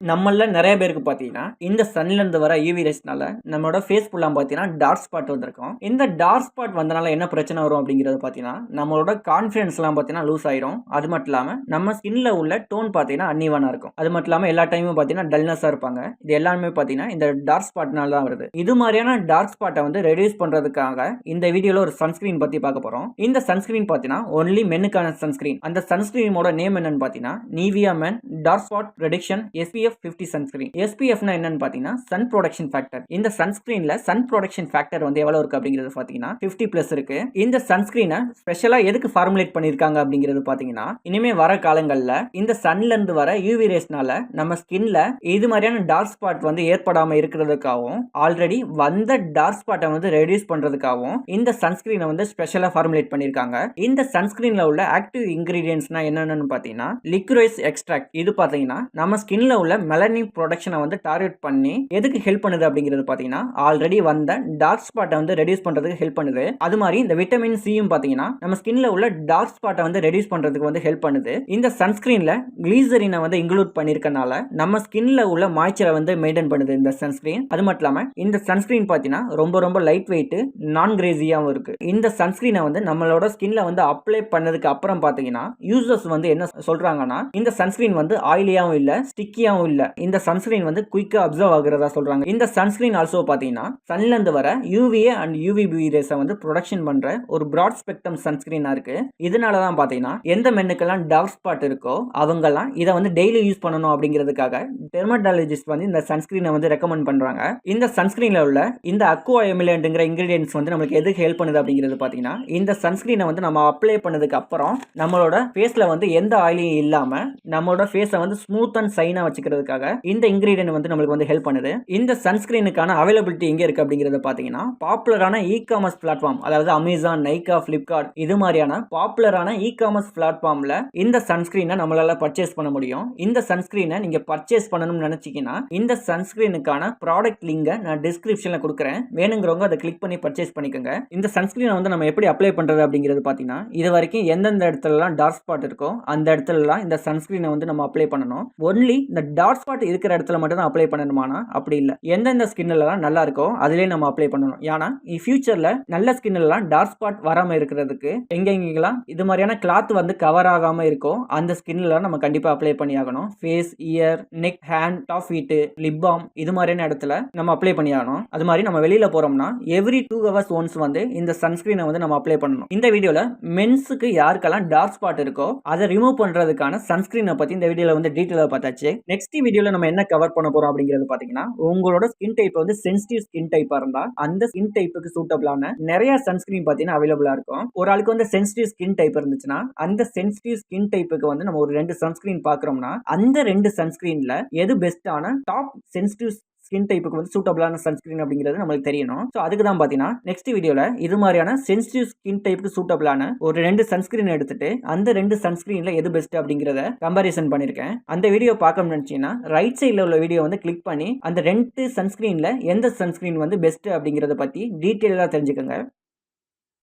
நம்மள நெறைய பேருக்கு பார்த்தீங்கன்னா, இந்த சன்ல இருந்து வர யூவி ரேஸ்னால நம்மளோட ஃபேஸ் ஃபுல்லா பார்த்தீங்கன்னா, டார்க் ஸ்பாட் வந்திருக்கும். இந்த டார்க் ஸ்பாட் வந்தனால என்ன பிரச்சனை வரும் அப்படிங்கிறத பார்த்தீங்கன்னா, நம்மளோட கான்ஃபிடன்ஸ்லாம் பார்த்தீங்கன்னா லூஸ் ஆயிரும். அது மட்டும் இல்லாம நம்ம ஸ்கின்ல உள்ள டோன் பார்த்தீங்கன்னா அன்ஈவனா இருக்கும். அது மட்டும் இல்லாம எல்லா டைமும் பார்த்தீங்கன்னா டல்னஸ்ஸா இருப்பாங்க. இது எல்லாமே பார்த்தீங்கன்னா இந்த டார்க் ஸ்பாட்னால தான் வருது. இது மாரியான டார்க் ஸ்பாட்ட வந்து ரெடியூஸ் பண்றதுக்காக இந்த வீடியோல ஒரு சன்ஸ்கிரீன் பத்தி பார்க்க போறோம். இந்த சன்ஸ்கிரீன் பார்த்தீங்கன்னா ஒன்லி மென்னுக்கான சன்ஸ்கிரீன். அந்த சன்ஸ்கிரீனோட நேம் என்னன்னு பார்த்தீங்கன்னா, Nivea men dark spot reduction SPF 50 sunscreen. SPFனா என்னன்னு பாத்தீங்கன்னா சன் ப்ரொடக்ஷன் ஃபேக்டர். இந்த சன்ஸ்கிரீன்ல சன் ப்ரொடக்ஷன் ஃபேக்டர் வந்து எவ்வளவு இருக்கு அப்படிங்கிறது பாத்தீங்கன்னா 50 பிளஸ் இருக்கு. இந்த சன்ஸ்கிரீனை ஸ்பெஷலா எதுக்கு ஃபார்முலேட் பண்ணிருக்காங்க அப்படிங்கிறது பாத்தீங்கன்னா, இனிமே வர காலங்கள்ல இந்த சன்ல இருந்து வர யூவி ரேஸ்னால நம்ம ஸ்கின்ல இது மாதிரியான டார்க் ஸ்பாட் வந்து ஏற்படாம இருக்கிறதுக்காகவும் ஆல்ரெடி வந்த டார்க் ஸ்பாட்டை வந்து ரெடியூஸ் பண்றதுக்காகவும் இந்த சன்ஸ்கிரீனை வந்து ஸ்பெஷலா ஃபார்முலேட் பண்ணிருக்காங்க. இந்த சன்ஸ்கிரீன்ல உள்ள ஆக்டிவ் இன்கிரீடியன்ட்ஸ்னா என்னன்னு பாத்தீங்கன்னா லிக்ரோஸ் எக்ஸ்ட்ராக்ட். இது பாத்தீங்கன்னா நம்ம ஸ்கின்ல உள்ள மெலனின் ப்ரொடக்ஷனை வந்து டார்கெட் பண்ணி எதுக்கு ஹெல்ப் பண்ணுது அப்படிங்கிறது பாத்தீங்கன்னா ஆல்ரெடி வந்த டார்க் ஸ்பாட்டை வந்து ரெடியூஸ் பண்றதுக்கு ஹெல்ப் பண்ணுது. அது மாதிரி இந்த விட்டமின் சியும் பாத்தீங்கன்னா நம்ம ஸ்கின்ல உள்ள டார்க் ஸ்பாட்டை வந்து ரெடியூஸ் பண்றதுக்கு வந்து ஹெல்ப் பண்ணுது. இந்த சன்ஸ்கிரீன்ல கிளிசரினை வந்து இன்க்ளூட் பண்ணிருக்கனால நம்ம ஸ்கின்ல உள்ள மாய்ச்சரை வந்து மெயின்டைன் பண்ணுது இந்த சன்ஸ்கிரீன். அது மட்டும் இல்லாம இந்த சன்ஸ்கிரீன் பாத்தீங்கன்னா ரொம்ப லைட் வெயிட், நான் கிரேசியாவும் இருக்கு. இந்த சன்ஸ்கிரீனை வந்து நம்மளோட ஸ்கின்ல வந்து அப்ளை பண்ணதுக்கு அப்புறம் பாத்தீங்கன்னா யூசர்ஸ் வந்து என்ன சொல்றாங்கன்னா, இந்த சன்ஸ்கிரீன் வந்து ஆயிலியாவும் இல்ல, ஸ்டிக்கியாவும் இல்ல. இந்த சன்ஸ்கிரீன் வந்து குயிக்கா அப்சர்வ் ஆகுறதா சொல்றாங்க. இந்த சன்ஸ்கிரீன் ஆல்சோ பாத்தீங்கன்னா சன்ல இருந்து வர UVA அண்ட் UVB ரேஸை வந்து ப்ரொடக்ஷன் பண்ற ஒரு பிராட் ஸ்பெக்ட்ரம் சன்ஸ்கிரீனா இருக்கு. இதனால தான் பாத்தீங்கன்னா எந்த மென்னுக்கெல்லாம் டார்க் ஸ்பாட் இருக்கோ அவங்கெல்லாம் இதை வந்து டெய்லி யூஸ் பண்ணணும் அப்படிங்கிறதுக்காக டெர்மடாலஜிஸ்ட் வந்து இந்த சன்ஸ்கிரீனை வந்து ரெக்கமெண்ட் பண்றாங்க. இந்த சன்ஸ்கிரீன்ல உள்ள இந்த அக்வா எமிலன்ட்ங்கிற இன்கிரிடியன்ட்ஸ் வந்து நமக்கு எதுக்கு ஹெல்ப் பண்ணுது அப்படிங்கிறது பாத்தீங்கன்னா, இந்த சன்ஸ்கிரீனை வந்து நம்ம அப்ளை பண்ணதுக்கு அப்புறம் நம்மளோட ஃபேஸ்ல வந்து எந்த ஆயிலியும் இல்லாம நம்மளோட ஃபேஸை வந்து ஸ்மூத் அண்ட் சைனா வச்சுக்கிறதுக்காக இந்த இன்கிரிடியன்ட் வந்து நம்மளுக்கு வந்து ஹெல்ப் பண்ணுது. இந்த சன்ஸ்கிரீனுக்கான அவைலபிலிட்டி எங்க இருக்கு அப்படிங்கறத பாத்தீங்கன்னா, பாப்புலரான இ-காமர்ஸ் பிளாட்ஃபார்ம், அதாவது அமேசான், நைகா, பிளிப்கார்ட் இது மாதிரியான பாப்புலரான இ-காமர்ஸ் பிளாட்ஃபார்ம்ல இந்த சன்ஸ்கிரீனை நம்மளால பர்ச்சேஸ் பண்ண முடியும். இந்த சன்ஸ்கிரீனை நீங்க பர்ச்சேஸ் பண்ணணும்னு நினைச்சீங்கன்னா இந்த சன்ஸ்கிரீனுக்கான ப்ராடக்ட் லிங்கை நான் டிஸ்கிரிப்ஷன்ல கொடுக்குறேன். வேணுங்கிறவங்க அதை கிளிக் பண்ணி பர்ச்சேஸ் பண்ணிக்கோங்க. இந்த சன்ஸ்கிரீனை வந்து நம்ம எப்படி அப்ளை பண்றது அப்படிங்கிறது பாத்தீங்கன்னா, இது வரைக்கும் எந்தெந்த இடத்துலலாம் டார்க் ஸ்பாட் இருக்கோ அந்த இடத்துலலாம் இந்த சன்ஸ்கிரீனை வந்து நம்ம அப்ளை பண்ணணும். ஒன்லி இந்த டார்க் ஸ்பாட் இருக்கிற இடத்துல மட்டும் தான் அப்ளை பண்ணணுமானா அப்படி இல்ல. எந்தெந்த ஸ்கின்லலாம் நல்லா இருக்கோ அதிலே நம்ம அப்ளை பண்ணணும். ஏன்னா ஃபியூச்சர்ல நல்ல ஸ்கின்லலாம் டார்க் ஸ்பாட் வராம இருக்கிறதுக்கு எங்கெங்கெல்லாம் இது மாதிரியான கிளாத் வந்து கவர் ஆகாம இருக்கோ அந்த ஸ்கின்ல நம்ம கண்டிப்பா அப்ளை பண்ணி ஆகணும். Face, ear, neck, hand, top feet, lip balm இது மாதிரியான இடத்துல நம்ம அப்ளை பண்ணி ஆகணும். அது மாதிரி நம்ம வெளியில போறோம்னா எவ்ரி 2 hours ஒன்ஸ் வந்து இந்த சன்ஸ்கிரீனை வந்து நம்ம அப்ளை பண்ணணும். இந்த வீடியோல மென்ஸ்க்கு யாருக்கெல்லாம் டார்க் ஸ்பாட் இருக்கோ அதை ரிமூவ் பண்றதுக்கான சன்ஸ்கிரீனை பத்தி இந்த வீடியோல வந்து டீடைலா பார்த்தாச்சு. நெக்ஸ்ட் வீடியோல நம்ம என்ன கவர் பண்ண போறோம் அப்படிங்கிறது பாத்தீங்கன்னா, உங்களோட ஸ்கின் டைப் வந்து சென்சிட்டிவ் ஸ்கின் டைப்பா இருந்தா அந்த ஸ்கின் டைப்புக்கு சூட்டபிளான நிறைய சன்ஸ்கிரீன் பாத்தீங்கன்னா அவைலபிளா இருக்கும். ஒரு ஆளுக்கு வந்து சென்சிட்டிவ் ஸ்கின் டைப் இருந்துச்சுன்னா அந்த சென்சிட்டிவ் ஸ்கின் டைப்புக்கு வந்து நம்ம ஒரு 2 சன்ஸ்கிரீன் பாக்குறோம்னா அந்த 2 சன்ஸ்கிரீன்ல எது பெஸ்டான டாப் சென்சிட்டிவ் ஸ்கின் டைப்புக்கு வந்து சூட்டபிளான சன்ஸ்கிரீன் அப்படிங்கிறது நமக்கு தெரியணும். ஸோ அதுக்கு தான் பார்த்தீங்கன்னா நெக்ஸ்ட் வீடியோல இது மாதிரியான சென்சிட்டிவ் ஸ்கின் டைப்புக்கு சூட்டபிளான ஒரு 2 சன்ஸ்கிரீன் எடுத்துட்டு அந்த 2 சன்ஸ்கிரீன்ல எது பெஸ்ட் அப்படிங்கிறத கம்பாரிசன் பண்ணிருக்கேன். அந்த வீடியோ பார்க்கணும்னு நினைச்சீங்கன்னா ரைட் சைட்ல உள்ள வீடியோ வந்து கிளிக் பண்ணி அந்த 2 சன்ஸ்கிரீன்ல எந்த சன்ஸ்கிரீன் வந்து பெஸ்ட் அப்படிங்கிறத பத்தி டீட்டெயிலா தெரிஞ்சுக்கோங்க.